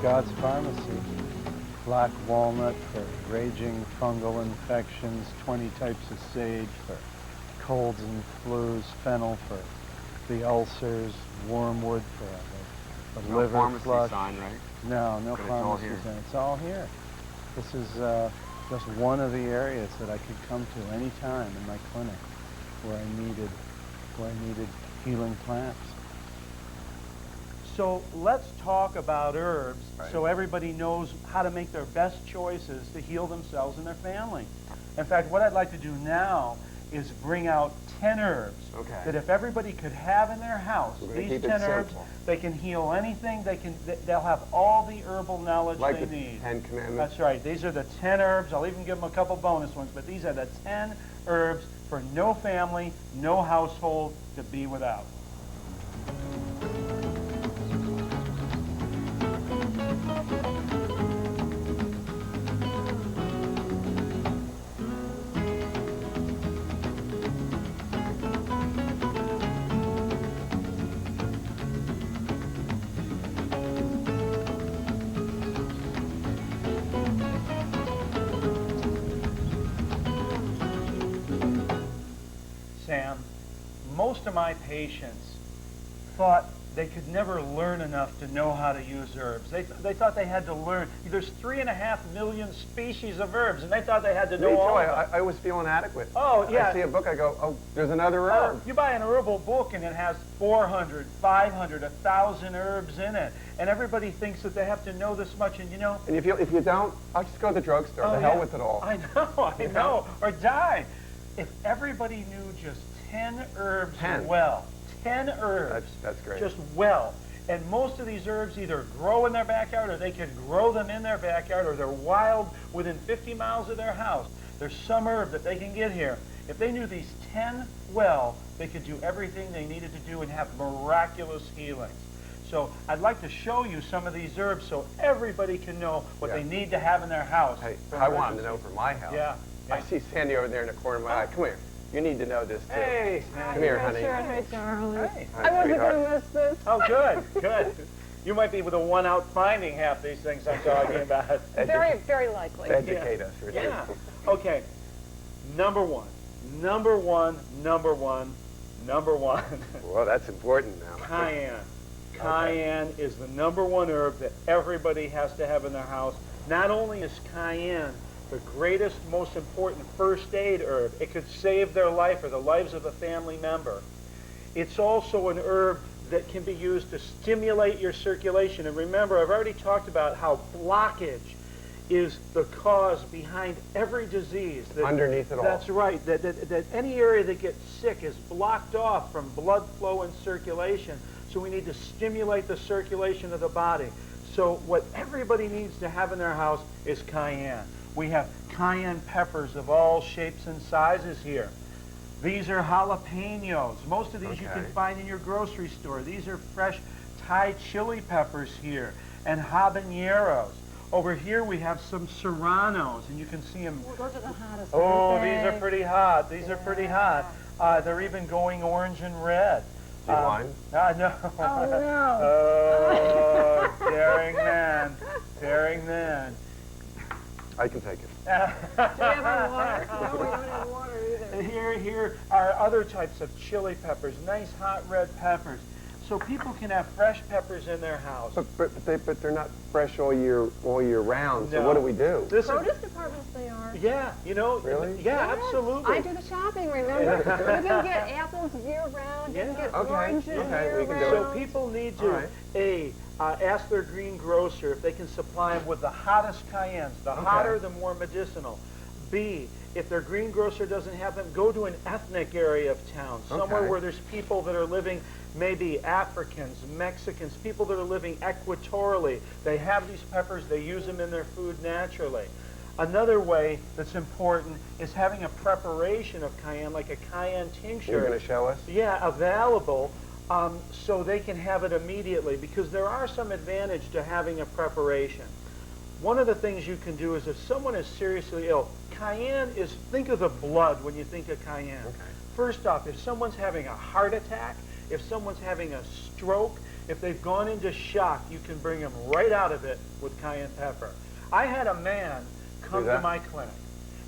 God's pharmacy. Black walnut for raging fungal infections, 20 types of sage for colds and flus, fennel for the ulcers, wormwood for the liver pharmacy flush. sign, right? No But pharmacy sign. It's all here. This is just one of the areas that I could come to any time in my clinic where I needed healing plants. So let's talk about herbs, right, so everybody knows how to make their best choices to heal themselves and their family. In fact, what I'd like to do now is bring out 10 herbs that if everybody could have in their house, these 10 herbs, they can heal anything. They'll have all the herbal knowledge like they the need. 10 Commandments. That's right. These are the 10 herbs. I'll even give them a couple bonus ones, but these are the 10 herbs for no family, no household to be without. Sam, most of my patients thought they could never learn enough to know how to use herbs. They thought they had to learn. There's 3.5 million species of herbs, and they thought they had to know all of them. I was feeling inadequate. Oh, yeah. I see a book, I go, oh, there's another herb. You buy an herbal book, and it has 400, 500, 1,000 herbs in it, and everybody thinks that they have to know this much, and you know... And if you don't, I'll just go to the drugstore. The hell with it all. I know, or die. If everybody knew just 10 herbs well, 10 herbs, that's great. just well, and most of these herbs either grow in their backyard or they could grow them in their backyard or they're wild within 50 miles of their house. There's some herb that they can get here. If they knew these 10 well, they could do everything they needed to do and have miraculous healings. So I'd like to show you some of these herbs so everybody can know what they need to have in their house. Hey, I want them to know for my house. Yeah. I see Sandy over there in the corner of my eye. Come here. You need to know this, too. Hey, come here, honey. Hi, darling. Hey. I wasn't going to miss this. Oh, good. You might be the one out finding half these things I'm talking about. Very, very likely. Educate us. Yeah. Okay. Number one. Well, that's important now. Cayenne. Cayenne is the #1 herb that everybody has to have in their house. Not only is cayenne the greatest, most important first aid herb, it could save their life or the lives of a family member. It's also an herb that can be used to stimulate your circulation. And remember, I've already talked about how blockage is the cause behind every disease. Underneath it all. That's right. That any area that gets sick is blocked off from blood flow and circulation. So we need to stimulate the circulation of the body. So what everybody needs to have in their house is cayenne. We have cayenne peppers of all shapes and sizes here. These are jalapenos. Most of these you can find in your grocery store. These are fresh Thai chili peppers here, and habaneros. Over here we have some serranos, and you can see them. Well, those are the hottest. Oh, these are pretty hot. These are pretty hot. They're even going orange and red. Do you mind? No. Oh, no. Oh, daring man. Daring man. I can take it. Do we have any water? No, we don't have water either. Here are other types of chili peppers, nice hot red peppers. So people can have fresh peppers in their house. But they're not fresh all year round. So No. what do we do? Produce departments they are. Yeah, you know. Really? Yeah, Yes. absolutely. I do the shopping, remember? You can get apples year-round. You can get oranges we can do it. So year-round. people need to, ask their green grocer if they can supply them with the hottest cayennes. The hotter, the more medicinal. B, if their green grocer doesn't have them, go to an ethnic area of town, somewhere where there's people that are living, maybe Africans, Mexicans, people that are living equatorially. They have these peppers, they use them in their food naturally. Another way that's important is having a preparation of cayenne, like a cayenne tincture. You're going to show us? Yeah, available, so they can have it immediately, because there are some advantage to having a preparation. One of the things you can do is if someone is seriously ill, cayenne is, think of the blood when you think of cayenne. First off, if someone's having a heart attack, if someone's having a stroke, If they've gone into shock, you can bring them right out of it with cayenne pepper. I had a man come to my clinic,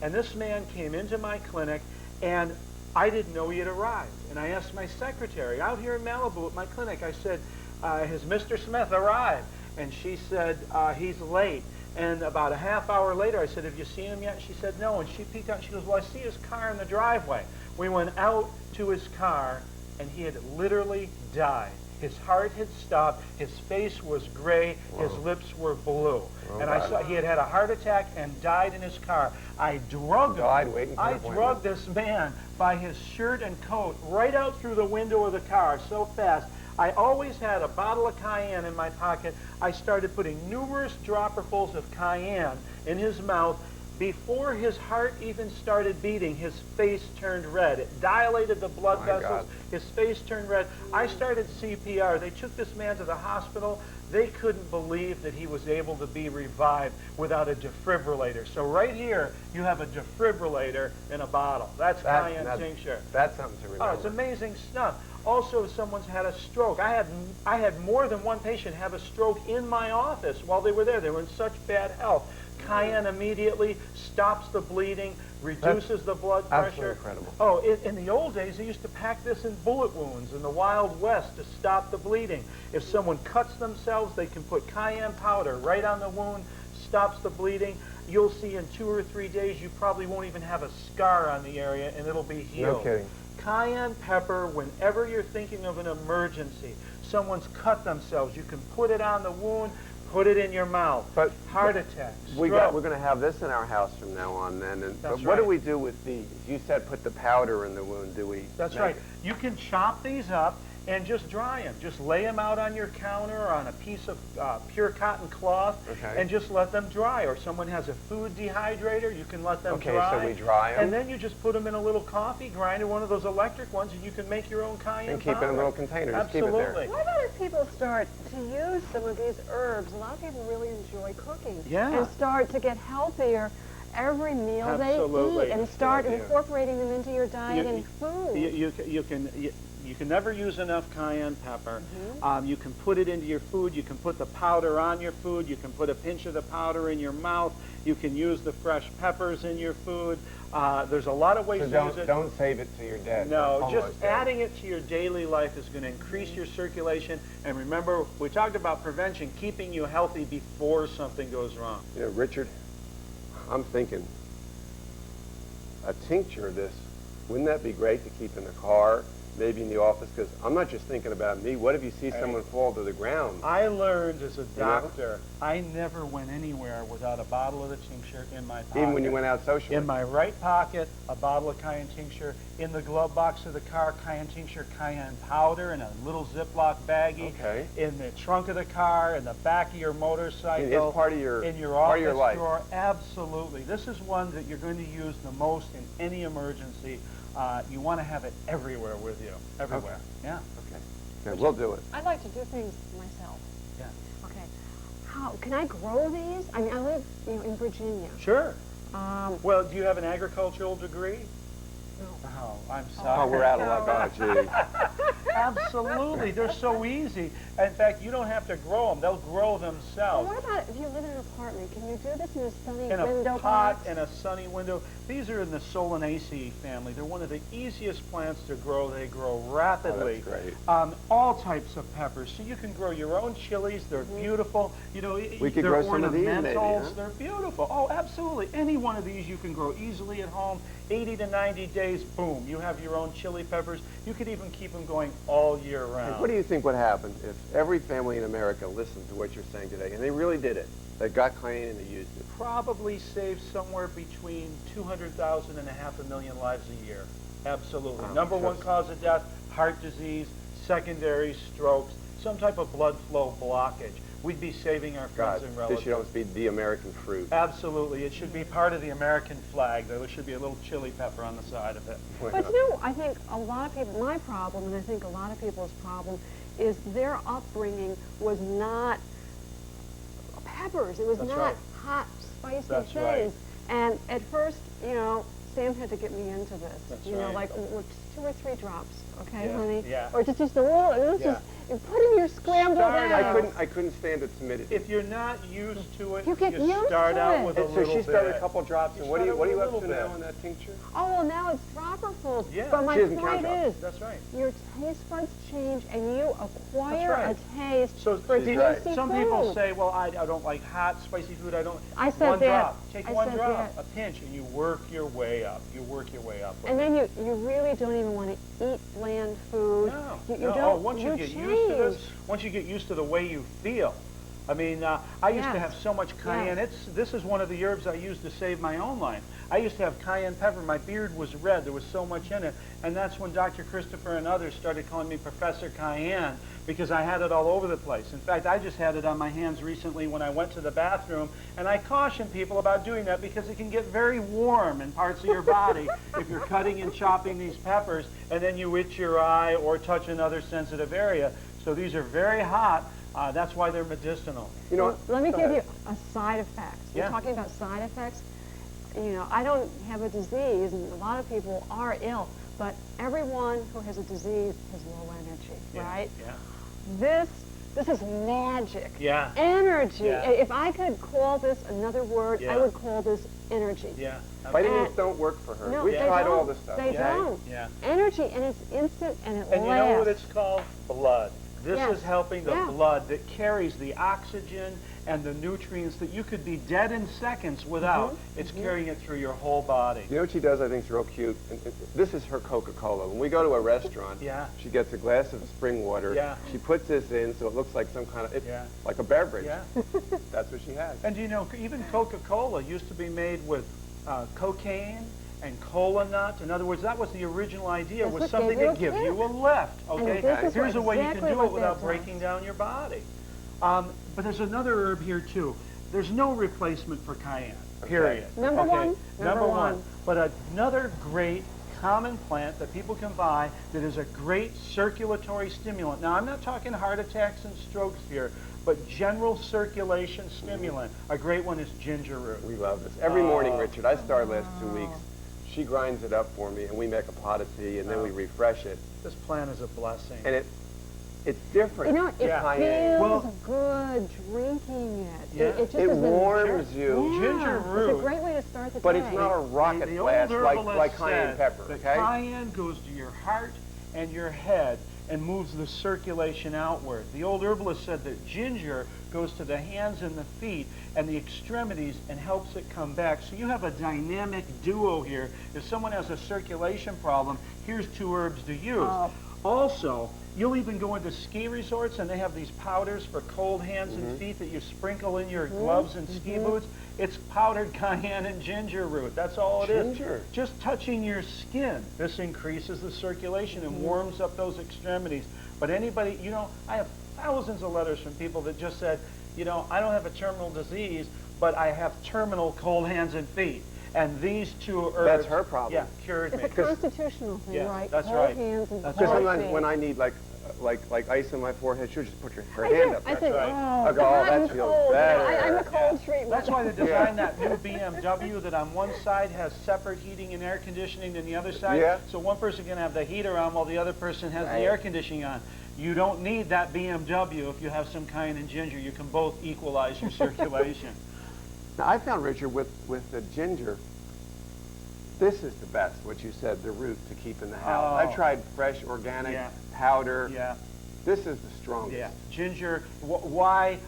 and this man came into my clinic, and I didn't know he had arrived. And I asked my secretary out here in Malibu at my clinic, I said, has Mr. Smith arrived? And she said, he's late. And about a half hour later, I said, have you seen him yet? She said, no. And she peeked out. She goes, well, I see his car in the driveway. We went out to his car, and he had literally died. His heart had stopped. His face was gray. Whoa. His lips were blue. Oh, and I saw he had had a heart attack and died in his car. I drugged him. I drugged this man by his shirt and coat right out through the window of the car so fast. I always had a bottle of cayenne in my pocket. I started putting numerous dropperfuls of cayenne in his mouth. Before his heart even started beating, his face turned red. It dilated the blood vessels. God. His face turned red. I started CPR. They took this man to the hospital. They couldn't believe that he was able to be revived without a defibrillator. So right here, you have a defibrillator in a bottle. That's cayenne tincture. That's something to remember. Oh, it's amazing stuff. Also, if someone's had a stroke, I had more than one patient have a stroke in my office while they were there. They were in such bad health. Cayenne immediately stops the bleeding, reduces the blood pressure. Absolutely incredible. Oh, in the old days, they used to pack this in bullet wounds in the Wild West to stop the bleeding. If someone cuts themselves, they can put cayenne powder right on the wound, stops the bleeding. You'll see in 2 or 3 days, you probably won't even have a scar on the area, and it'll be healed. No kidding. Cayenne pepper, whenever you're thinking of an emergency, someone's cut themselves, you can put it on the wound, put it in your mouth. But heart attack, we're stroke. going to have this in our house from now on then. But what right. do we do with these? You said put the powder in the wound. Do we? That's right. You can chop these up and just dry them. Just lay them out on your counter or on a piece of pure cotton cloth, and just let them dry. Or someone has a food dehydrator, you can let them dry. Okay, so we dry them. And then you just put them in a little coffee grinder, one of those electric ones, and you can make your own cayenne And keep it in a little container. Just keep it Absolutely. there. What about if people start to use some of these herbs? A lot of people really enjoy cooking. Yeah. And start to get healthier every meal Absolutely. they eat and start incorporating them into your diet and food. You can never use enough cayenne pepper. You can put it into your food. You can put the powder on your food. You can put a pinch of the powder in your mouth. You can use the fresh peppers in your food. There's a lot of ways to use it. Don't save it to your dead. No, just adding it to your daily life is going to increase your circulation. And remember, we talked about prevention, keeping you healthy before something goes wrong. You know, Richard, I'm thinking a tincture of this, wouldn't that be great to keep in the car, maybe in the office? Because I'm not just thinking about me. What if you see someone fall to the ground? I learned as a doctor, I never went anywhere without a bottle of the tincture in my pocket. Even when you went out socially? In my right pocket, a bottle of cayenne tincture. In the glove box of the car, cayenne tincture, cayenne powder in a little Ziploc baggie. Okay. In the trunk of the car, in the back of your motorcycle. It's part of your, in your part office of your life. drawer. Absolutely. This is one that you're going to use the most in any emergency. You want to have it everywhere with you. Everywhere. Okay. Yeah. Okay, we'll do it. I'd like to do things myself. Yeah. Okay. How can I grow these? I mean, I live, in Virginia. Sure. Well, do you have an agricultural degree? No. Oh, I'm sorry. Oh, we're out of luck. Oh, gee. Absolutely. They're so easy. In fact, you don't have to grow them. They'll grow Well, themselves. what about if you live in an apartment? Can you do this in a sunny In a window pot box? and a sunny window. These are in the Solanaceae family. They're one of the easiest plants to grow. They grow rapidly. Oh, that's great. All types of peppers. So you can grow your own chilies. They're beautiful. We could they're grow some of these, maybe, ornamentals. huh? They're beautiful. Oh, absolutely. Any one of these you can grow easily at home. 80 to 90 days, boom, you have your own chili peppers. You could even keep them going all year round. What do you think would happen if every family in America listened to what you're saying today, and they really did it? They got cayenne and they used it. Probably save somewhere between 200,000 and 500,000 lives a year. Absolutely. Number one cause of death, heart disease, secondary strokes, some type of blood flow blockage. We'd be saving our friends and relatives. This should almost be the American fruit. Absolutely. It should be part of the American flag. There should be a little chili pepper on the side of it. But I think a lot of people, my problem, and I think a lot of people's problem, is their upbringing was not peppers. It was not hot, spicy That's things. right. And at first, Sam had to get me into this. That's like 2 or 3 drops, okay, honey? Yeah. Or just a little. It You put in your scrambled eggs. I couldn't stand the timidity. If you're not used to it, You get used start to out it. with a And so little she started bit. a couple drops, and what are you up to now in that tincture? Oh, well, now it's dropperfuls. Yeah. But my She doesn't point count is, That's right. your taste buds change and you acquire right. a taste So for she's tasty right. food. Some people say, well, I don't like hot, spicy food. I don't. I said one that. drop. Take I one said drop, that. a pinch, and you work your way up. You work your way up. with And it. then you really don't even want to eat bland food. No, You no. don't. Oh, once you get change. used to this, once you get used to the way you feel. I mean, I used to Yes. have so much cayenne. Yes. This is one of the herbs I used to save my own life. I used to have cayenne pepper. My beard was red. There was so much in it. And that's when Dr. Christopher and others started calling me Professor Cayenne, because I had it all over the place. In fact, I just had it on my hands recently when I went to the bathroom, and I caution people about doing that because it can get very warm in parts of your body if you're cutting and chopping these peppers, and then you itch your eye or touch another sensitive area. So these are very hot. That's why they're medicinal. You know, Let me go give ahead. you a side effect. Yeah. We're talking about side effects. You know, I don't have a disease, and a lot of people are ill, but everyone who has a disease has low energy, Yeah, right? Yeah. This is magic. Yeah. Energy. Yeah. If I could call this another word, Yeah. I would call this energy. Yeah. Vitamins And- don't work for her. No, We've they tried don't. all this stuff. They okay? don't. Yeah. Energy, and it's instant, and it And lasts. you know what it's called? Blood. This Yes. is helping the Yeah. blood that carries the oxygen and the nutrients that you could be dead in seconds without. It's carrying it through your whole body. You know what she does I think is real cute? And this is her Coca-Cola. When we go to a restaurant, Yeah. she gets a glass of spring water. Yeah. She puts this in so it looks like some kind of, Yeah. like a beverage. Yeah. That's what she has. And you know, even Coca-Cola used to be made with cocaine and cola nut. In other words, that was the original idea, That's was what something gave you to a give kick. you a lift. Okay, this is here's a way you exactly can do what it without that breaking does. down your body. But there's another herb here too. There's no replacement for cayenne. Period. Number one. Number one. But another great common plant that people can buy that is a great circulatory stimulant. Now, I'm not talking heart attacks and strokes here, but general circulation stimulant. A great one is ginger root. We love this. Every morning, Richard, I started last 2 weeks. She grinds it up for me, and we make a pot of tea, and then we refresh it. This plant is a blessing. And it's different. You know, it Yeah. Cayenne. feels Well- good drinking it. Yeah. It just It is an- warms you. Yeah, Ginger It's root. a great way to start the But day. it's not a rocket The blast old like herbalist cayenne said pepper, that okay? cayenne goes to your heart and your head and moves the circulation outward. The old herbalist said that ginger goes to the hands and the feet and the extremities and helps it come back. So you have a dynamic duo here. If someone has a circulation problem, here's 2 herbs to use. Also, you'll even go into ski resorts and they have these powders for cold hands and feet that you sprinkle in your gloves and ski boots. It's powdered cayenne and ginger root. That's all it is. Ginger. Just touching your skin. This increases the circulation and warms up those extremities. But anybody, you know, I have thousands of letters from people that just said, you know, I don't have a terminal disease, but I have terminal cold hands and feet. And these 2 herbs, That's her problem. yeah, cured It's me. a constitutional thing, Yeah, right? that's Cold right. hands and That's Because cold sometimes feet. when I need like ice on my forehead, she'll just put her I hand do. up I there. think, right. oh, I go, oh, hot that and feels cold. better. I'm a cold treatment. That's why they designed that new BMW that on one side has separate heating and air conditioning than the other side. Yeah. So one person can have the heater on while the other person has Right. the air conditioning on. You don't need that BMW if you have some cayenne and ginger. You can both equalize your circulation. Now, I found, Richard, with the ginger, this is the best, what you said, the root to keep in the house. Oh. I've tried fresh, organic, Yeah. powder. Yeah. This is the strongest. Yeah, ginger. Why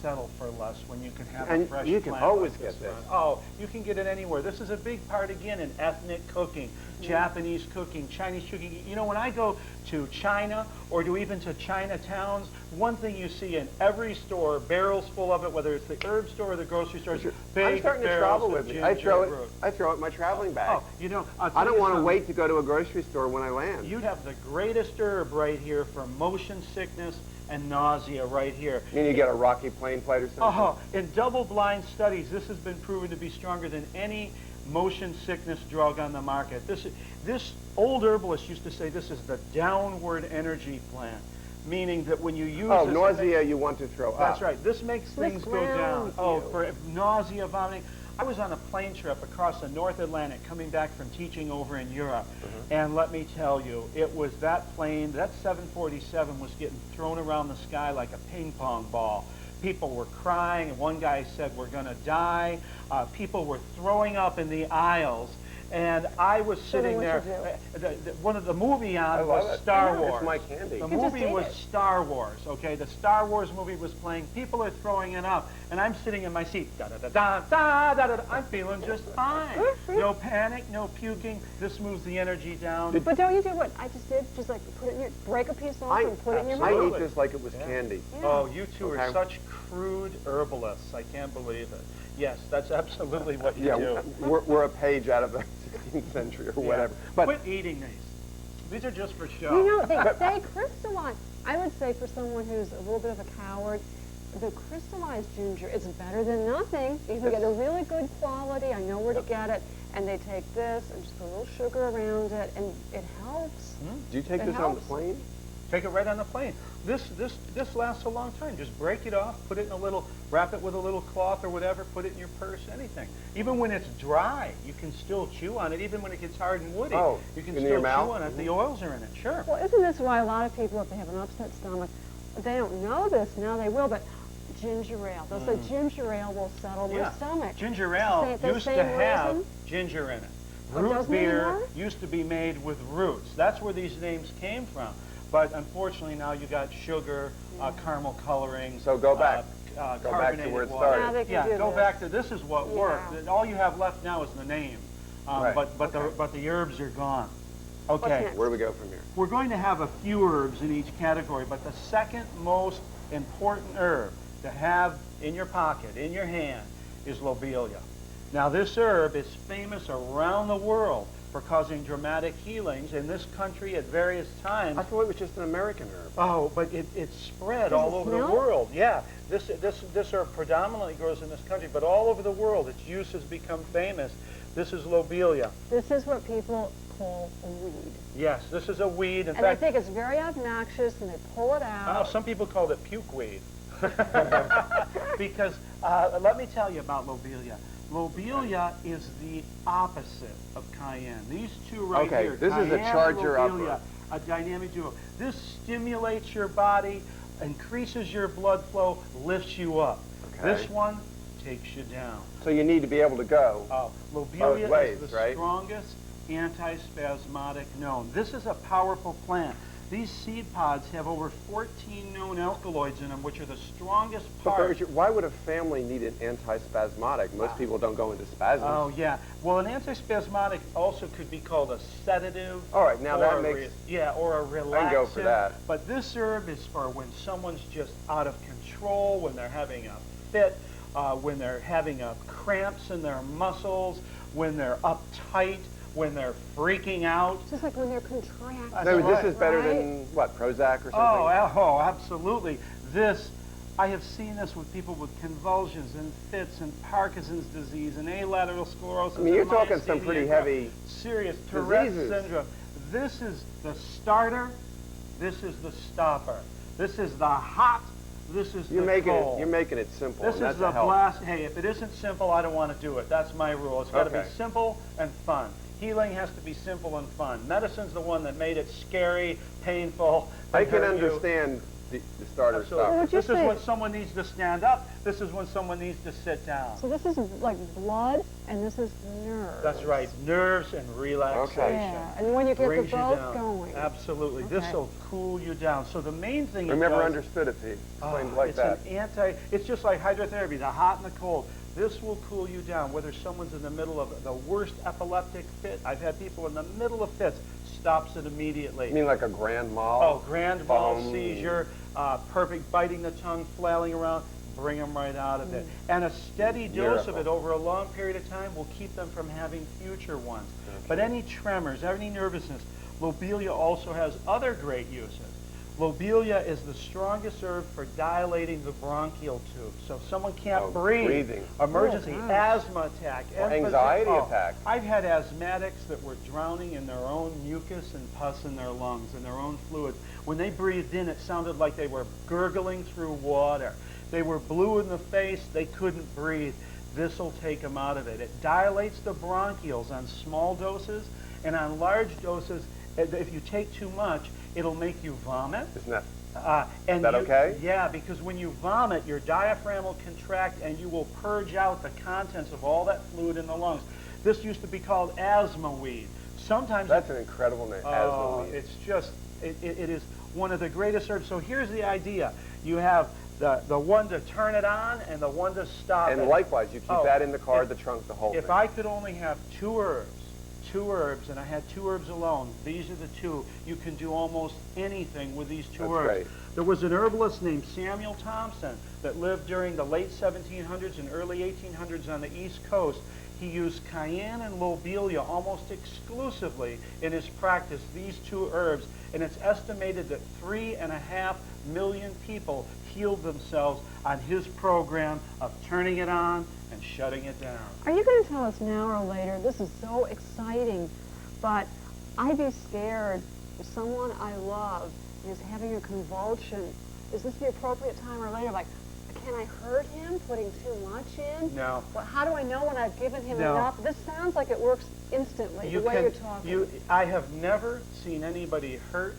settle for less when you can have a And fresh you can plant always like get this. one? Oh, you can get it anywhere. This is a big part again in ethnic cooking, Japanese cooking, Chinese cooking. You know, when I go to China or even to Chinatowns, one thing you see in every store, barrels full of it, whether it's the herb store or the grocery store, big I'm starting to barrels travel of with me. ginger I throw root. it in my traveling bag. Oh, you know, I'll I tell don't you want to something. wait to go to a grocery store when I land. You'd have the greatest herb right here for motion sickness and nausea right here. You mean you get a Rocky Plain plate or something? Oh, in double-blind studies, this has been proven to be stronger than any motion sickness drug on the market. This old herbalist used to say this is the downward energy plant, meaning that when you use Oh, this, nausea you want to throw up. that's right. This makes This things go down. grounds Oh, you. for nausea, vomiting. I was on a plane trip across the North Atlantic coming back from teaching over in Europe. And let me tell you, it was that plane, that 747 was getting thrown around the sky like a ping pong ball. People were crying, and one guy said, "We're going to die." People were throwing up in the aisles. And I was sitting there. One of the movie on was Star Wars. It's my candy. The movie was Star Wars. Okay, the Star Wars movie was playing. People are throwing it up, and I'm sitting in my seat. Da da da da da da da. I'm feeling just fine. No panic, no puking. This moves the energy down. But don't you do what I just did? Just like put it in your, break a piece off and put it in your mouth. I eat this like it was candy. Yeah. Oh, you two are such crude herbalists. I can't believe it. Yes, that's absolutely what you do. We're a page out of the 16th century or whatever. But quit eating these. These are just for show. You know, they crystallize. I would say for someone who's a little bit of a coward, the crystallized ginger is better than nothing. You can get a really good quality. I know where to get it. And they take this and just put a little sugar around it, and it helps. Do you take this on the plane? Take it right on the plane. This lasts a long time. Just break it off, put it in a little, wrap it with a little cloth or whatever, put it in your purse, anything. Even when it's dry, you can still chew on it. Even when it gets hard and woody, you can still chew on it. The oils are in it, sure. Well, isn't this why a lot of people, if they have an upset stomach, they don't know this, now they will, but ginger ale. They'll say ginger ale will settle my stomach. Ginger ale used to have ginger in it. Root beer used to be made with roots. That's where these names came from. But unfortunately now you got sugar, caramel coloring. So go back. Go back to where it started. Yeah, go back to this is what worked. All you have left now is the name. But the herbs are gone. Okay. Where do we go from here? We're going to have a few herbs in each category, but the second most important herb to have in your pocket, in your hand, is lobelia. Now this herb is famous around the world for causing dramatic healings in this country at various times. I thought it was just an American herb. Oh, but it spread all over the world. Yeah, this herb predominantly grows in this country, but all over the world its use has become famous. This is lobelia. This is what people call a weed. Yes, this is a weed. In fact, I think it's very obnoxious, and they pull it out. Oh, some people call it puke weed. Because let me tell you about lobelia. Lobelia is the opposite of cayenne. These two right here, this is a charger upper. A dynamic duo. This stimulates your body, increases your blood flow, lifts you up. This one takes you down. So you need to be able to go lobelia both ways, is the strongest antispasmodic known. This is a powerful plant. These seed pods have over 14 known alkaloids in them, which are the strongest part. Why would a family need an antispasmodic? Most people don't go into spasms. Oh, yeah. Well, an antispasmodic also could be called a sedative. All right, now that makes... or a relaxant. I can go for that. But this herb is for when someone's just out of control, when they're having a fit, when they're having cramps in their muscles, when they're uptight, when they're freaking out. Just like when they're contracting. No, this is better than, what, Prozac or something? Oh, absolutely. I have seen this with people with convulsions and fits and Parkinson's disease and alateral sclerosis. I mean, you're talking some pretty heavy serious Tourette syndrome. This is the starter. This is the stopper. This is the hot. This is the cold. You're making it simple. This is the blast. Hey, if it isn't simple, I don't want to do it. That's my rule. It's got to be simple and fun. Healing has to be simple and fun. Medicine's the one that made it scary, painful. I can understand the starter stuff. This is when someone needs to stand up. This is when someone needs to sit down. So this is like blood, and this is nerves. That's right, nerves and relaxation. Yeah, and when you get the both going. Absolutely. This will cool you down. So the main thing I never understood it, Pete. Explained like that. It's just like hydrotherapy, the hot and the cold. This will cool you down, whether someone's in the middle of the worst epileptic fit. I've had people in the middle of fits, stops it immediately. You mean like a grand mal? Oh, grand mal seizure, perfect, biting the tongue, flailing around, bring them right out of it. And a steady dose of it over a long period of time will keep them from having future ones. But any tremors, any nervousness, lobelia also has other great uses. Lobelia is the strongest herb for dilating the bronchial tube. So if someone can't breathe, emergency, asthma attack, anxiety attack. I've had asthmatics that were drowning in their own mucus and pus in their lungs, in their own fluids. When they breathed in, it sounded like they were gurgling through water. They were blue in the face, they couldn't breathe. this will take them out of it. It dilates the bronchioles on small doses, and on large doses, if you take too much, it'll make you vomit. Isn't that, And is that okay? Yeah, because when you vomit, your diaphragm will contract and you will purge out the contents of all that fluid in the lungs. This used to be called asthma weed. Sometimes That's an incredible name, asthma weed. it's just, it is one of the greatest herbs. So here's the idea. You have the one to turn it on and the one to stop it. And likewise, you keep that in the car, the trunk, the whole thing. If I could only have two herbs, and I had two herbs alone, these are the two. You can do almost anything with these two herbs. Great. There was an herbalist named Samuel Thompson that lived during the late 1700s and early 1800s on the East Coast. He used cayenne and lobelia almost exclusively in his practice, these two herbs, and it's estimated that 3.5 million people healed themselves on his program of turning it on and shutting it down. Are you going to tell us now or later? This is so exciting, but I'd be scared if someone I love is having a convulsion. Is this the appropriate time or later? Like, can I hurt him putting too much in? No. Well, how do I know when I've given him No. enough? This sounds like it works instantly, the way you're talking. I have never seen anybody hurt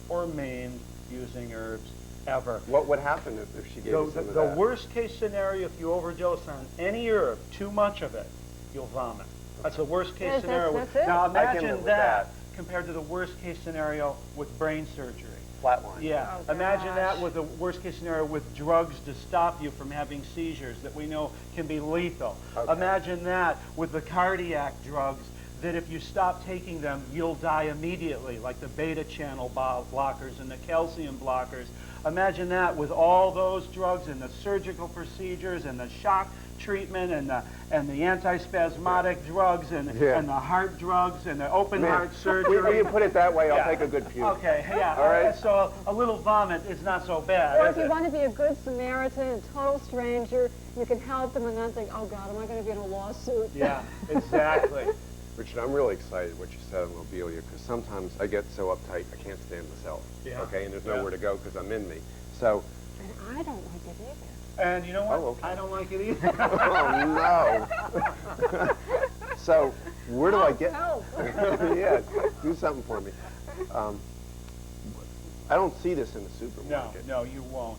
or maimed using herbs ever. What would happen if she gave you some of The that? worst case scenario, if you overdose on any herb, too much of it, you'll vomit. That's the worst case Yes, scenario. that's it. Now I can live imagine with that compared to the worst case scenario with brain surgery. Flatline. Yeah, Oh, imagine that gosh. with the worst case scenario with drugs to stop you from having seizures that we know can be lethal. Okay. Imagine that with the cardiac drugs that if you stop taking them, you'll die immediately, like the beta channel blockers and the calcium blockers. Imagine that with all those drugs and the surgical procedures and the shock treatment and the antispasmodic drugs and the heart drugs and the open heart surgery. When you put it that way, I'll take a good puke. Okay, yeah. All right. So a little vomit is not so bad. Or is if you it? want to be a good Samaritan, a total stranger, you can help them and not think, oh God, am I going to be in a lawsuit? Yeah, exactly. Richard, I'm really excited what you said on lobelia because sometimes I get so uptight I can't stand myself. Yeah. Okay, and there's nowhere to go because I'm in me. So, And I don't like it either. And you know what? Oh, okay. I don't like it either. oh no. So, where do I get? Help. Yeah, do something for me. I don't see this in the No, supermarket. no, you won't.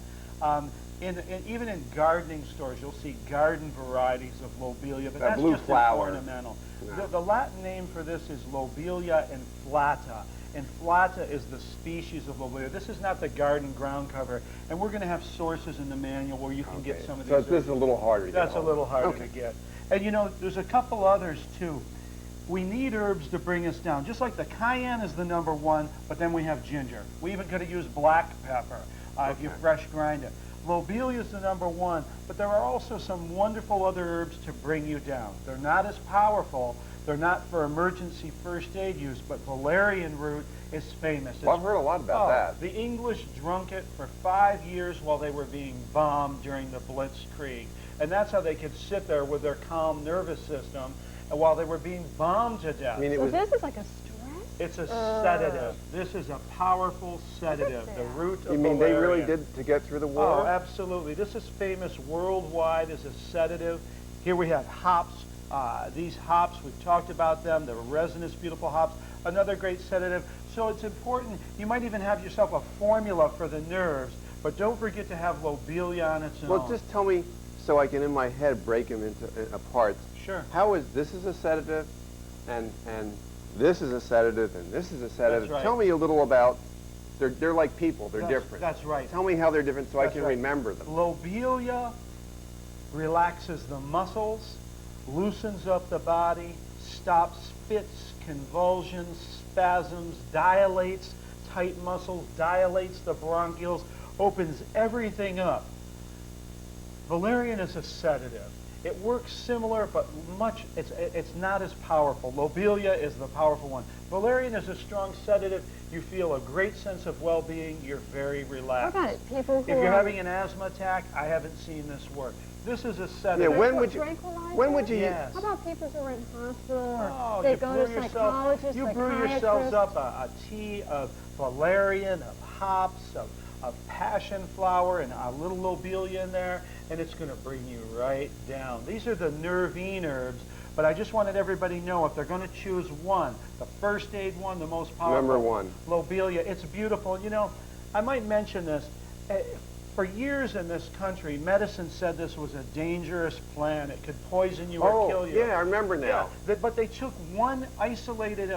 Even in gardening stores, you'll see garden varieties of lobelia, but That that's blue just flower. ornamental. No. The Latin name for this is lobelia inflata. Inflata is the species of lobelia. This is not the garden ground cover, and we're going to have sources in the manual where you can get some of these. So this is a little harder to get. That's a little harder Okay. to get. And you know, there's a couple others too. We need herbs to bring us down. Just like the cayenne is the number one, but then we have ginger. We even could have used black pepper if you fresh grind it. Lobelia is the number one, but there are also some wonderful other herbs to bring you down. They're not as powerful. They're not for emergency first aid use, but valerian root is famous. Well, I've heard a lot about that. The English drunk it for 5 years while they were being bombed during the Blitzkrieg. And that's how they could sit there with their calm nervous system while they were being bombed to death. I mean, it So was. this is like a stress? It's a sedative. This is a powerful sedative. The root of You mean they really valerian. did to get through the Oh, war? absolutely. This is famous worldwide as a sedative. Here we have hops. These hops, we've talked about them. They're resinous, beautiful hops. Another great sedative. So it's important. You might even have yourself a formula for the nerves, but don't forget to have lobelia on its own. Well, just tell me so I can in my head break them into apart. Sure. How is this is a sedative, and this is a sedative, and this is a sedative? That's right. Tell me a little about. They're like people. They're different. That's right. Tell me how they're different so I That's can right. remember them. Lobelia relaxes the muscles, loosens up the body, stops fits, convulsions, spasms, dilates tight muscles, dilates the bronchioles, opens everything up. Valerian is a sedative. It works similar, but it's not as powerful. Lobelia is the powerful one. Valerian is a strong sedative. You feel a great sense of well-being. You're very relaxed. What about it? People who If you're are having an asthma attack, I haven't seen this work. This is a sedative. Yeah, when would you? tranquilizer? When would you? Yes. How about people who are in hospital or Oh, they you go brew to yourself, psychologists, you brew yourselves psychiatrists? up a tea of valerian, of hops, of passion flower, and a little lobelia in there. and it's going to bring you right down. These are the nervine herbs, but I just wanted everybody to know if they're going to choose one, the first aid one, the most powerful. Number one. Lobelia. It's beautiful. You know, I might mention this. For years in this country, medicine said this was a dangerous plant. It could poison you or kill you. Yeah, I remember now. Yeah, but they took one isolated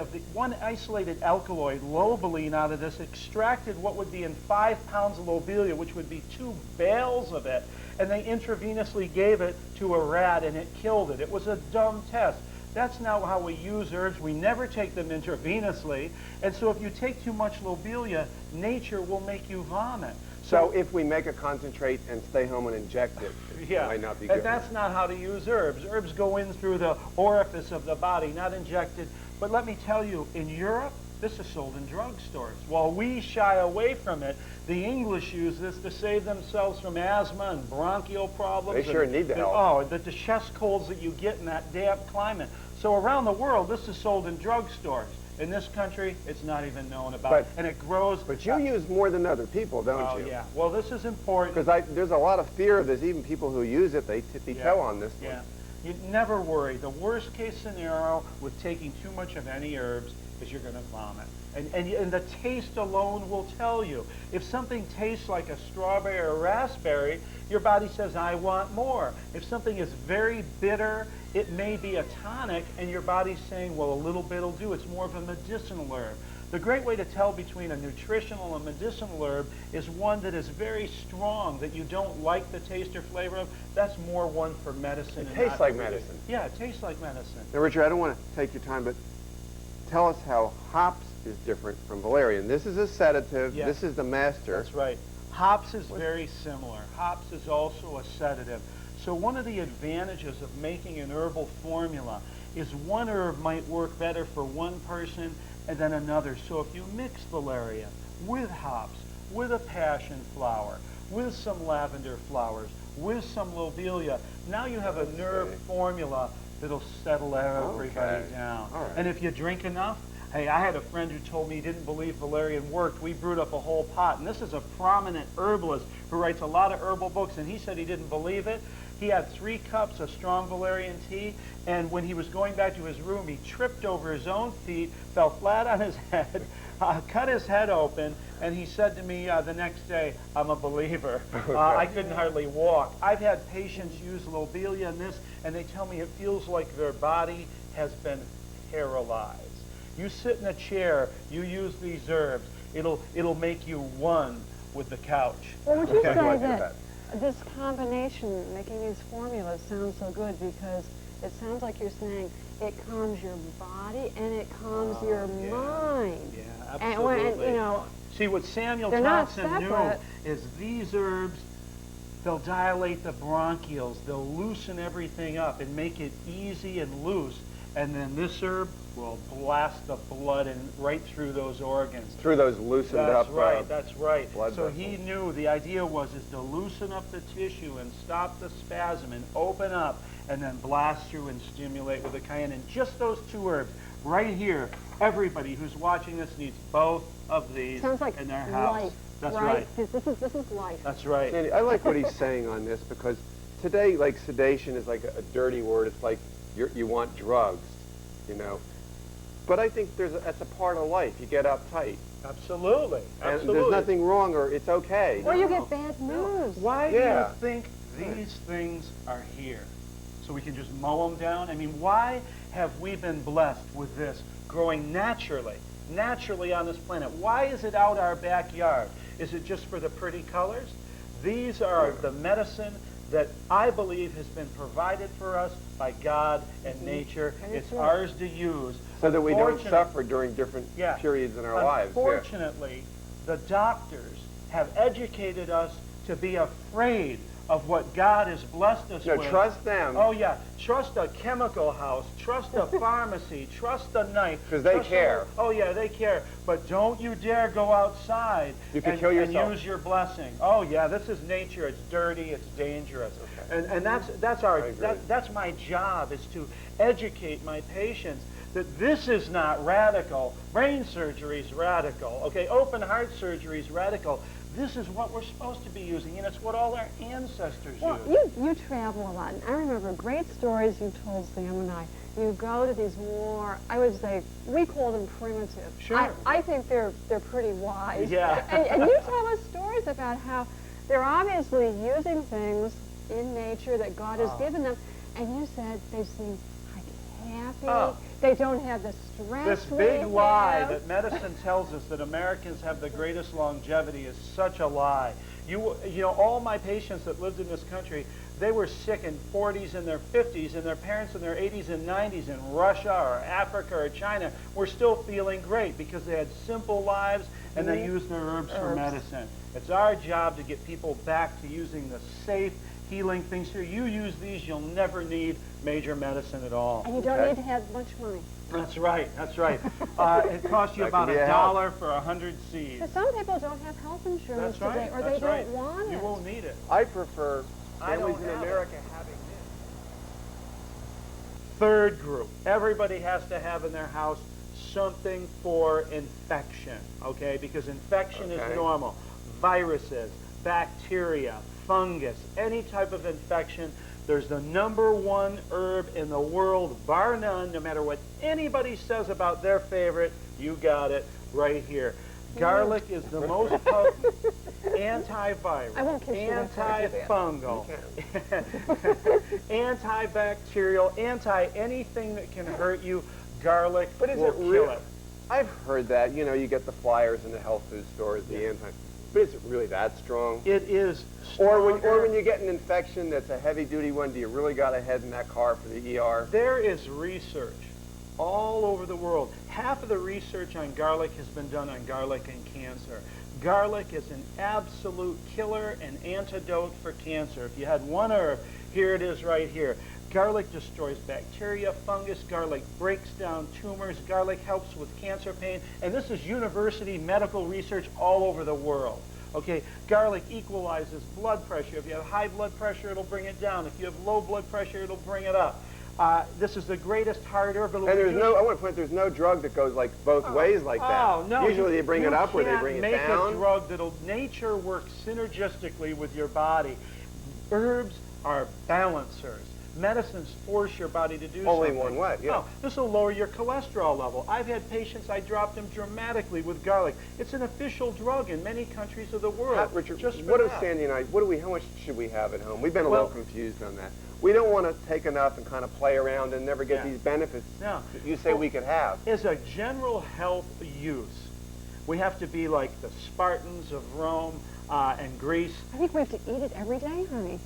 alkaloid, lobeline, out of this, extracted what would be in 5 pounds of lobelia, which would be 2 bales of it, and they intravenously gave it to a rat, and it killed it. It was a dumb test. That's now how we use herbs. We never take them intravenously, and so if you take too much lobelia, nature will make you vomit. So if we make a concentrate and stay home and inject it, yeah, it might not be good. And that's not how to use herbs. Herbs go in through the orifice of the body, not injected. But let me tell you, in Europe, this is sold in drugstores. While we shy away from it, the English use this to save themselves from asthma and bronchial problems. They sure need the help. Oh, the chest colds that you get in that damp climate. So around the world, this is sold in drugstores. In this country, it's not even known about, and it grows. But you use more than other people, don't you? Oh, yeah. Well, this is important. Because there's a lot of fear of this. Even people who use it, they tippy toe on this one. Yeah. You never worry. The worst case scenario with taking too much of any herbs is you're going to vomit. And the taste alone will tell you. If something tastes like a strawberry or a raspberry, your body says, I want more. If something is very bitter, it may be a tonic, and your body's saying, well, a little bit will do. It's more of a medicinal herb. The great way to tell between a nutritional and medicinal herb is one that is very strong, that you don't like the taste or flavor of. That's more one for medicine. It tastes like medicine. Yeah, it tastes like medicine. Now, Richard, I don't want to take your time, but tell us how hops is different from valerian. This is a sedative. Yeah. This is the master. That's right. Hops is very similar. Hops is also a sedative. So one of the advantages of making an herbal formula is one herb might work better for one person and then another. So if you mix valerian with hops, with a passion flower, with some lavender flowers, with some lobelia, now you have a nerve formula that'll settle everybody down. All right. And if you drink enough, hey, I had a friend who told me he didn't believe valerian worked. We brewed up a whole pot, and this is a prominent herbalist who writes a lot of herbal books, and he said he didn't believe it. He had 3 cups of strong valerian tea, and when he was going back to his room, he tripped over his own feet, fell flat on his head, cut his head open, and he said to me the next day, I'm a believer. I couldn't hardly walk. I've had patients use lobelia in this, and they tell me it feels like their body has been paralyzed. You sit in a chair, you use these herbs, it'll make you one with the couch. Well, would you say like that this combination, making these formulas, sounds so good because it sounds like you're saying it calms your body and it calms your mind. Yeah, And absolutely. when, you know, see, what Samuel they're not Thompson knew separate. is these herbs, they'll dilate the bronchioles, they'll loosen everything up and make it easy and loose. And then this herb will blast the blood right through those organs. Through those loosened up. That's right, that's right. blood So vessels. he knew the idea was to loosen up the tissue and stop the spasm and open up and then blast through and stimulate with the cayenne. And just those 2 herbs right here, everybody who's watching this needs both of these sounds like in their house. life. That's right. right. This is life. That's right. Sandy, I like what he's saying on this because today, like, sedation is like a dirty word. It's like you want drugs, you know. But I think that's a part of life. You get uptight. Absolutely. And Absolutely. there's nothing wrong, or it's okay. Or you get bad news. Why do Yeah. you think these things are here? So we can just mow them down? I mean, why have we been blessed with this growing naturally on this planet? Why is it out our backyard? Is it just for the pretty colors? These are the medicine that I believe has been provided for us by God and nature. It's ours to use. So that we don't Unfortunately- suffer during different periods in our lives. Yeah. Unfortunately, the doctors have educated us to be afraid of what God has blessed us No, with. trust them. Oh yeah, trust a chemical house, trust a pharmacy, trust a knife. 'Cause they trust care. Oh yeah, they care. But don't you dare go outside You could and, kill yourself. and use your blessing. Oh yeah, this is nature. It's dirty. It's dangerous. Okay. And that's I agree. that's my job, is to educate my patients that this is not radical. Brain surgery is radical. Okay, open heart surgery is radical. This is what we're supposed to be using, and it's what all our ancestors Well, used. you travel a lot, and I remember great stories you told Sam and I. You go to these more, I would say, we call them primitive. Sure. I think they're pretty wise. Yeah. And you tell us stories about how they're obviously using things in nature that God has given them, and you said they seem like happy. Oh. They don't have the stress. This big we lie have. that medicine tells us that Americans have the greatest longevity is such a lie. You know, all my patients that lived in this country, they were sick in 40s and their 50s, and their parents in their 80s and 90s in Russia or Africa or China were still feeling great because they had simple lives and they used their herbs for medicine. It's our job to get people back to using the safe, healing things here. You use these, you'll never need major medicine at all. And you don't need to have much money. That's right, that's right. It costs you That about can be a $1 for 100 seeds. But some people don't have health insurance That's right, today, or that's they right. don't want it. You won't need it. I prefer I families don't in have it. America having this. Third group, everybody has to have in their house something for infection, okay? Because infection is Okay. normal. Viruses, bacteria, fungus, any type of infection. There's the #1 herb in the world, bar none, no matter what anybody says about their favorite, you got it right here. Garlic is the most potent antiviral, I won't kiss you before I do that. antifungal, antibacterial, anti-anything that can hurt you. Garlic But is will it kill real? it. I've heard that. You know, you get the flyers in the health food stores, the anti. But is it really that strong? It is Or when stronger. you get an infection that's a heavy-duty one, do you really got to head in that car for the ER? There is research all over the world. Half of the research on garlic has been done on garlic and cancer. Garlic is an absolute killer and antidote for cancer. If you had one herb, here it is right here. Garlic destroys bacteria, fungus. Garlic breaks down tumors. Garlic helps with cancer pain. And this is university medical research all over the world. Okay, garlic equalizes blood pressure. If you have high blood pressure, it'll bring it down. If you have low blood pressure, it'll bring it up. This is the greatest heart herb. And there's no, I want to point, there's no drug that goes like both ways like that. Oh, no. Usually they bring it up or they bring it You can't make down. a drug that'll, nature works synergistically with your body. Herbs are balancers. Medicines force your body to do Only something. one way, yeah. Oh, this will lower your cholesterol level. I've had patients, I dropped them dramatically with garlic. It's an official drug in many countries of the world. Richard, just for what if that. Sandy and I, how much should we have at home? We've been a Well- little confused on that. We don't want to take enough and kind of play around and never get Yeah. these benefits No. that you say we could have. As a general health use, we have to be like the Spartans of Rome and Greece. I think we have to eat it every day, honey.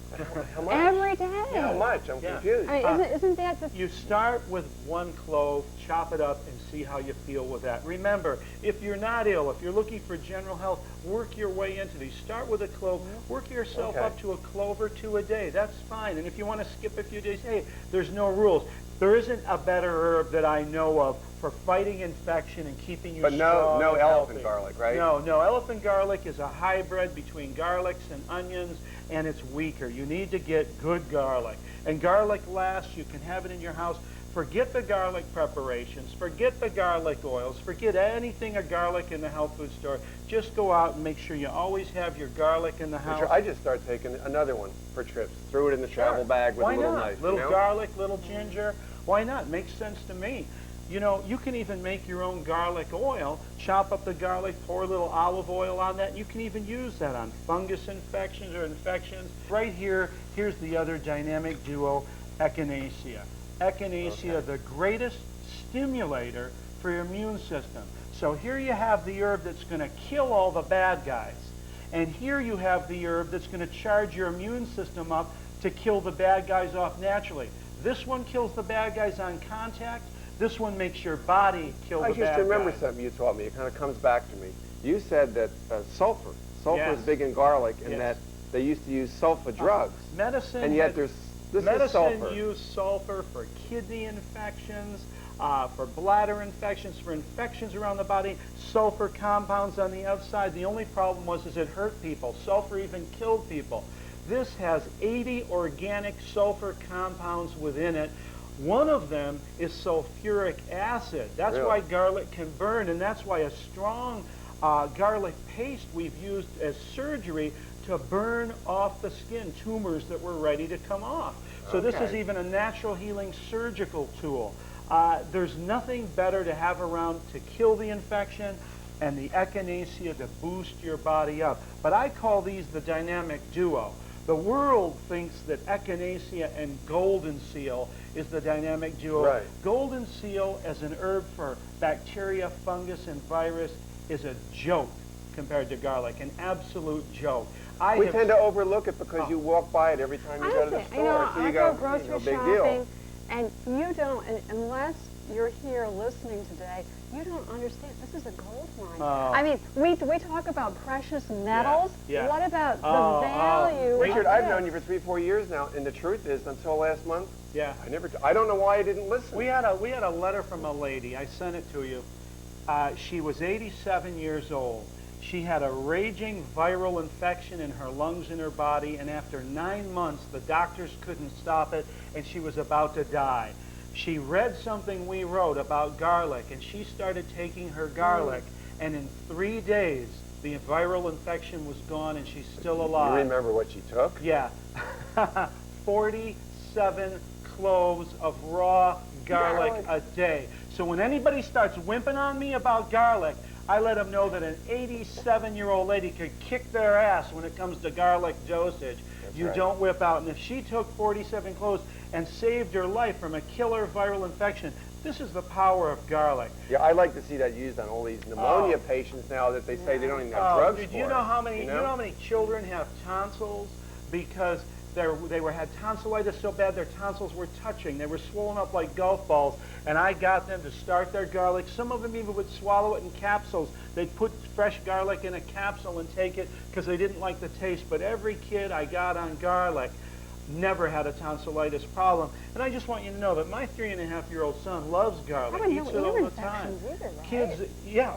How much? Every day. How much? I'm Yeah. confused. I mean, isn't that the... You start with one clove, chop it up, and see how you feel with that. Remember, if you're not ill, if you're looking for general health, work your way into these. Start with a clove, work yourself Okay. up to a clove or two a day. That's fine. And if you want to skip a few days, hey, there's no rules. There isn't a better herb that I know of for fighting infection and keeping you But strong no and elephant healthy. garlic, right? No, elephant garlic is a hybrid between garlics and onions, and it's weaker. You need to get good garlic. And garlic lasts. You can have it in your house. Forget the garlic preparations. Forget the garlic oils. Forget anything of garlic in the health food store. Just go out and make sure you always have your garlic in the house. Richard, I just start taking another one for trips. Throw it in the travel bag with Why a little not? knife. Little you know? garlic, little ginger. Why not? Makes sense to me. You know, you can even make your own garlic oil. Chop up the garlic, pour a little olive oil on that. You can even use that on fungus infections or infections. Right here, here's the other dynamic duo, echinacea. Echinacea, the greatest stimulator for your immune system. So here you have the herb that's going to kill all the bad guys. And here you have the herb that's going to charge your immune system up to kill the bad guys off naturally. This one kills the bad guys on contact. This one makes your body kill the I bad just guys. remember something you taught me. It kind of comes back to me. You said that sulfur Yes. is big in garlic, and Yes. that they used to use sulfa drugs. Medicine, And yet had- this is medicine sulfur. used sulfur for kidney infections, for bladder infections, for infections around the body, sulfur compounds on the outside. The only problem was is it hurt people. Sulfur even killed people. This has 80 organic sulfur compounds within it. One of them is sulfuric acid. That's Really? why garlic can burn, and that's why a strong Garlic paste we've used as surgery to burn off the skin tumors that were ready to come off. So this is even a natural healing surgical tool. There's nothing better to have around to kill the infection and the echinacea to boost your body up. But I call these the dynamic duo. The world thinks that echinacea and golden seal is the dynamic duo. Right. Golden seal as an herb for bacteria, fungus, and virus is a joke compared to garlic, an absolute joke. We tend to overlook it because you walk by it every time you go to the store. So I you go go, grocery no big shopping, deal. and you don't, unless you're here listening today, you don't understand. This is a gold mine. I mean, we talk about precious metals. Yeah. What about the value? Richard, of I've this? known you for 3-4 years now, and the truth is, until last month, Yeah. I don't know why I didn't listen. We had a letter from a lady. I sent it to you. She was 87 years old. She had a raging viral infection in her lungs and her body, and after 9 months, the doctors couldn't stop it, and she was about to die. She read something we wrote about garlic, and she started taking her garlic, and in 3 days, the viral infection was gone, and she's still alive. You remember what she took? Yeah. 47 cloves of raw garlic a day. So when anybody starts wimping on me about garlic, I let them know that an 87-year-old lady could kick their ass when it comes to garlic dosage. You don't whip out. And if she took 47 cloves and saved her life from a killer viral infection, this is the power of garlic. Yeah, I like to see that used on all these pneumonia patients now that they say they don't even have drugs for. Do you know how many? You know how many children have tonsils because they had tonsillitis so bad their tonsils were touching. They were swollen up like golf balls, and I got them to start their garlic. Some of them even would swallow it in capsules. They'd put fresh garlic in a capsule and take it because they didn't like the taste. But every kid I got on garlic never had a tonsillitis problem. And I just want you to know that my 3.5-year-old son loves garlic. Eats it all the time. Either, right? Kids, yeah,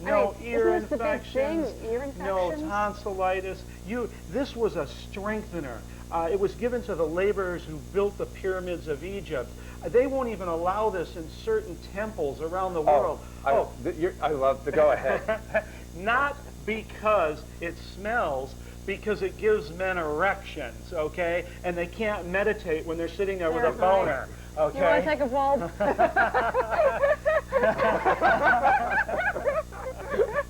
no ear infections, ear no infections? tonsillitis. This was a strengthener. It was given to the laborers who built the pyramids of Egypt. They won't even allow this in certain temples around the world. I love to go ahead. Not because it smells, because it gives men erections, okay? And they can't meditate when they're sitting there with a boner, okay? You want to take a bulb?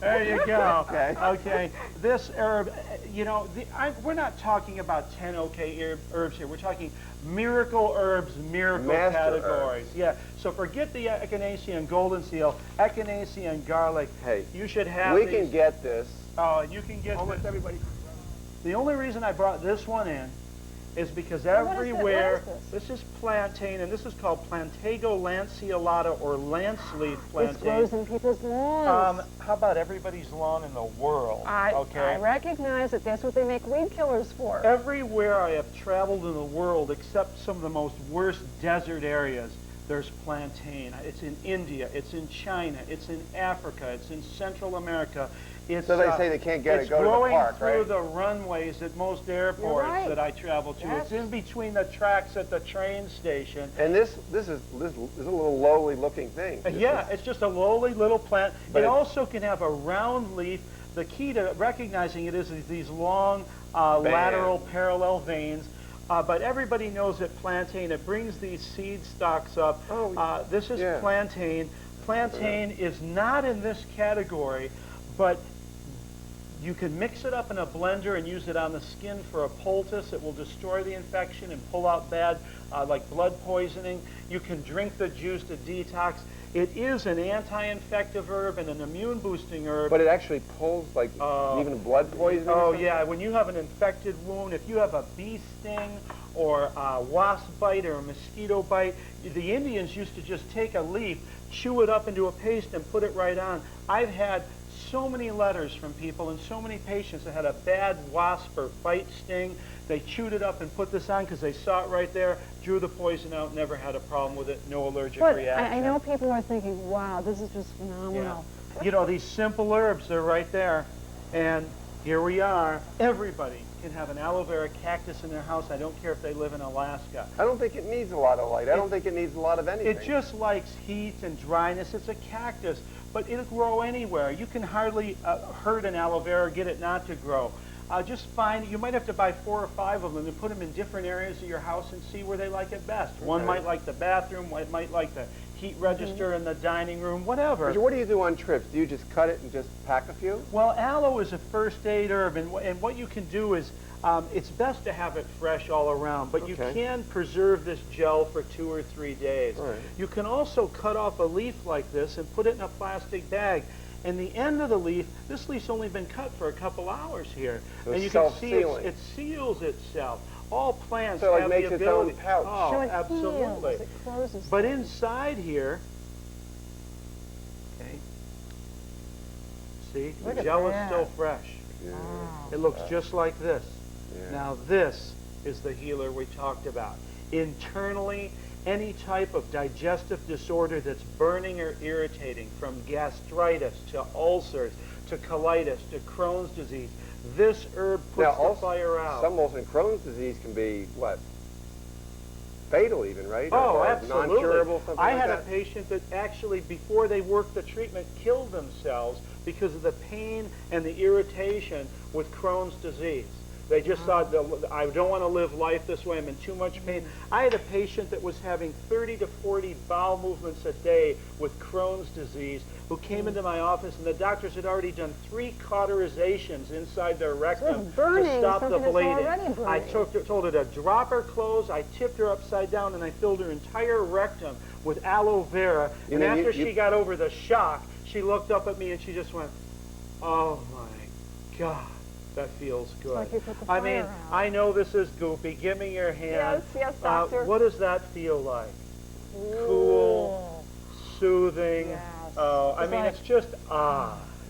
There you go. Okay. Okay. This herb, you know, we're not talking about 10 herbs here. We're talking miracle herbs, miracle Master categories. herbs. Yeah. So forget the echinacea and golden seal, echinacea and garlic. Hey, you should have we these. can get this. Oh, you can get Almost this. everybody. The only reason I brought this one in is because What is it? everywhere, What is this is plantain, and this is called Plantago lanceolata or lance leaf This plantain. grows in people's lawns. How about everybody's lawn in the world? I recognize that that's what they make weed killers for. Everywhere I have traveled in the world, except some of the most worst desert areas, there's plantain. It's in India, it's in China, it's in Africa, it's in Central America. It's, So they say they can't get it, go to the park, right? It's growing right? through the runways at most airports right. that I travel to. Yes. It's in between the tracks at the train station. And this is a little lowly looking thing. Yeah, it's just a lowly little plant. But It it- also can have a round leaf. The key to recognizing it is these long lateral parallel veins. But everybody knows that plantain, it brings these seed stalks up. This is plantain. Plantain is not in this category, but you can mix it up in a blender and use it on the skin for a poultice. It will destroy the infection and pull out bad, like blood poisoning. You can drink the juice to detox. It is an anti-infective herb and an immune-boosting herb. But it actually pulls, like, even blood poisoning? Oh, yeah. When you have an infected wound, if you have a bee sting or a wasp bite or a mosquito bite, the Indians used to just take a leaf, chew it up into a paste, and put it right on. I've had so many letters from people and so many patients that had a bad wasp or bite sting. They chewed it up and put this on because they saw it right there, drew the poison out, never had a problem with it, no allergic reaction. I know people are thinking, wow, this is just phenomenal. You know, these simple herbs, they're right there. And here we are. Everybody can have an aloe vera cactus in their house. I don't care if they live in Alaska. I don't think it needs a lot of light. I don't think it needs a lot of anything. It just likes heat and dryness. It's a cactus, but it'll grow anywhere. You can hardly hurt an aloe vera, get it not to grow. Just find, you might have to buy 4 or 5 of them and put them in different areas of your house and see where they like it best. Okay. One might like the bathroom, one might like the heat register in the dining room, whatever. What do you do on trips? Do you just cut it and just pack a few? Well, aloe is a first aid herb, and what you can do is, it's best to have it fresh all around, but you can preserve this gel for 2 or 3 days. Right. You can also cut off a leaf like this and put it in a plastic bag. And the end of the leaf, this leaf's only been cut for a couple hours here. So and you it's can see self-sealing. it seals itself. All plants So it have makes the its ability. own pouch. Oh, So it absolutely. heals, it closes But things. inside here, okay, see, Look the at gel is that. still fresh. Yeah. Wow. It looks just like this. Yeah. Now this is the healer we talked about. Internally, any type of digestive disorder that's burning or irritating, from gastritis to ulcers to colitis to Crohn's disease, this herb puts Now, the also, fire out. some ulcers, Crohn's disease can be, what, fatal even, right? Oh, Or absolutely. non-curable, something I like had that? a patient that actually, before they worked the treatment, killed themselves because of the pain and the irritation with Crohn's disease. They just thought, I don't want to live life this way, I'm in too much pain. I had a patient that was having 30 to 40 bowel movements a day with Crohn's disease who came into my office, and the doctors had already done 3 cauterizations inside their rectum burning to stop the something that's bleeding. already I burning. told her to drop her clothes, I tipped her upside down, and I filled her entire rectum with aloe vera. You And mean after you- she got over the shock, she looked up at me and she just went, "Oh my God, that feels good." like you put the I mean, fire out. I know this is goofy. Give me your hand. Yes, doctor. What does that feel like? Cool, soothing. Yes. Oh, I It's mean, like- it's just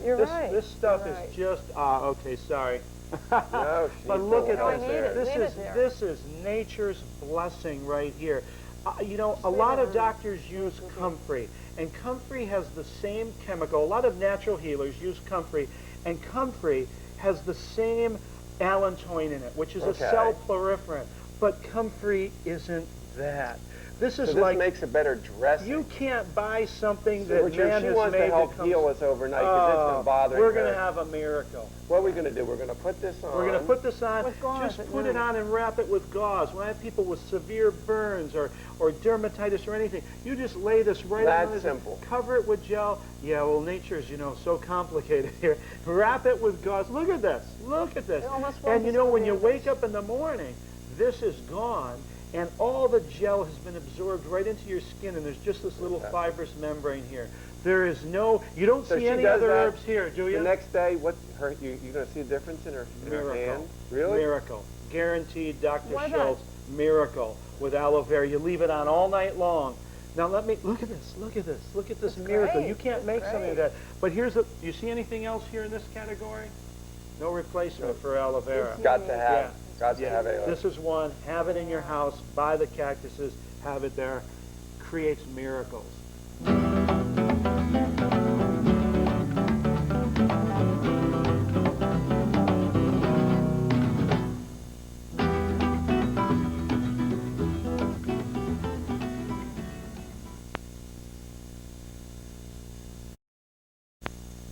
You're this, right. This stuff You're is right. just okay. Sorry. No, she But look at still this. has there. This is nature's blessing right here. You know, a leave lot it of on. doctors use comfrey, and comfrey has the same chemical. A lot of natural healers use comfrey, and comfrey has the same allantoin in it, which is a Okay. cell pluriferant. But comfrey isn't that. This is So this like makes a better dressing. you can't buy something So that Richard, man she has wants made to help that comes. heal us overnight because it's been bothering We're her. going to have a miracle. What are we going to do? We're going to put this on. We're going to put this on, With gauze just at put it night. on and wrap it with gauze. When I have people with severe burns or dermatitis or anything, you just lay this right That's on this, simple. cover it with gel. Yeah, well, nature's, so complicated here. Wrap it with gauze. Look at this. Look at this. It almost And feels when you like wake up in the morning, this is gone, and all the gel has been absorbed right into your skin, and there's just this little fibrous membrane here. There is you don't So see she any does other that. herbs here, do you? The next day, you going to see a difference in her Miracle. hand? Really? Miracle. Guaranteed, Dr. What about- Schulze. Miracle with aloe vera. You leave it on all night long. Now look at this. Look at this. Look at this That's miracle. great. You can't make That's something of great. that. But you see anything else here in this category? No replacement for aloe vera. Got to have. Yeah. Got to Yeah. have a. This is one. Have it in your house. Buy the cactuses. Have it there. Creates miracles.